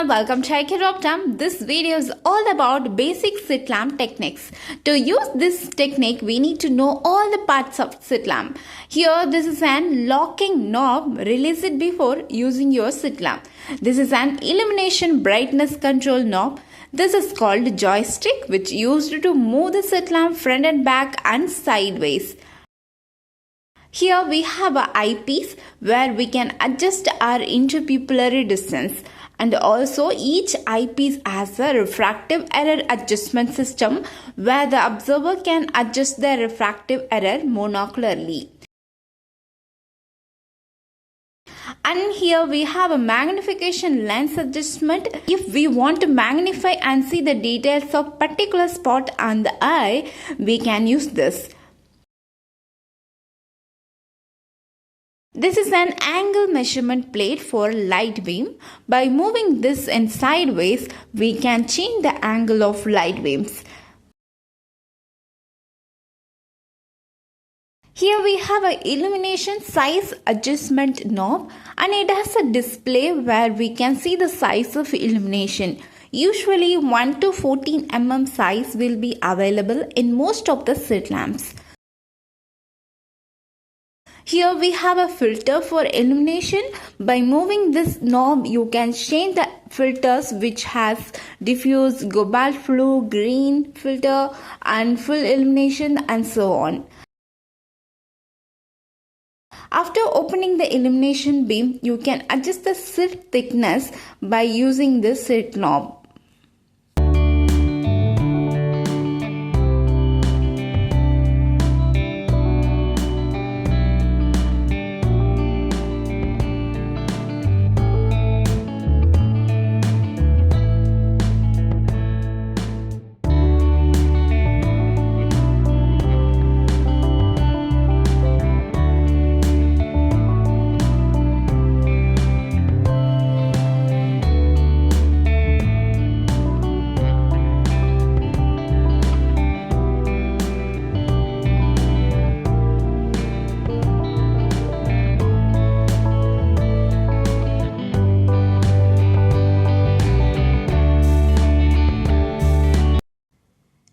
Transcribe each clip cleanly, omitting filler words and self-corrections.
everyone, welcome to EYECAREOPTOM. This video is all about basic slit lamp techniques. To use this technique, we need to know all the parts of slit lamp. Here, this is an locking knob. Release it before using your slit lamp. This is an illumination brightness control knob. This is called joystick, which used to move the slit lamp front and back and sideways. Here we have an eyepiece where we can adjust our interpupillary distance, and also each eyepiece has a refractive error adjustment system where the observer can adjust the refractive error monocularly. And here we have a magnification lens adjustment. If we want to magnify and see the details of particular spot on the eye, we can use this. This is an angle measurement plate for light beam. By moving this in sideways, we can change the angle of light beams. Here we have an illumination size adjustment knob, and it has a display where we can see the size of illumination. Usually 1 to 14 mm size will be available in most of the slit lamps. Here we have a filter for illumination. By moving this knob, you can change the filters which has diffuse, cobalt blue, green filter and full illumination and so on. After opening the illumination beam, you can adjust the slit thickness by using this slit knob.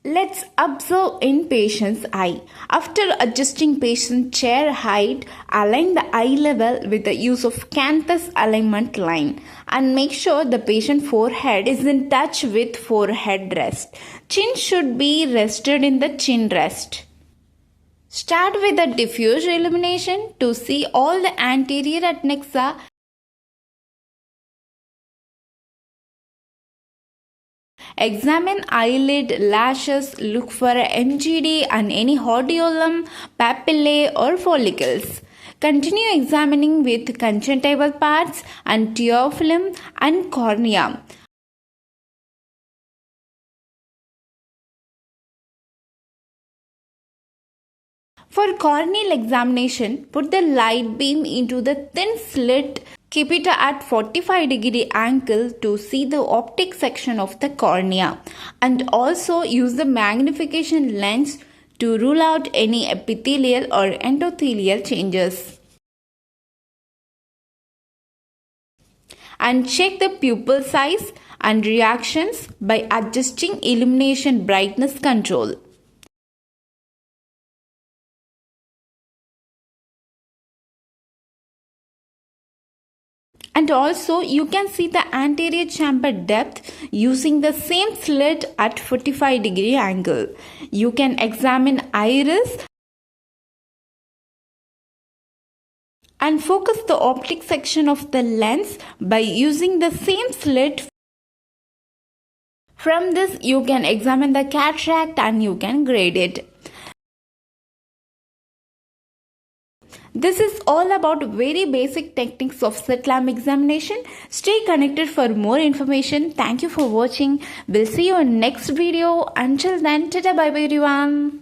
Let's observe in patient's eye. After adjusting patient chair height, align the eye level with the use of canthus alignment line and make sure the patient forehead is in touch with forehead rest. Chin should be rested in the chin rest. Start with the diffuse illumination to see all the anterior adnexa. Examine eyelid, lashes, look for MGD and any hordeolum, papillae or follicles. Continue examining with conjunctival parts and tear film and cornea. For corneal examination, put the light beam into the thin slit. Keep it at 45-degree angle to see the optic section of the cornea, and also use the magnification lens to rule out any epithelial or endothelial changes. And check the pupil size and reactions by adjusting illumination brightness control. And also you can see the anterior chamber depth using the same slit at 45-degree angle. You can examine iris and focus the optic section of the lens by using the same slit. From this you can examine the cataract and you can grade it. This is all about very basic techniques of slit lamp examination. Stay connected for more information. Thank you for watching. We'll see you in next video. Until then, tada bye bye everyone.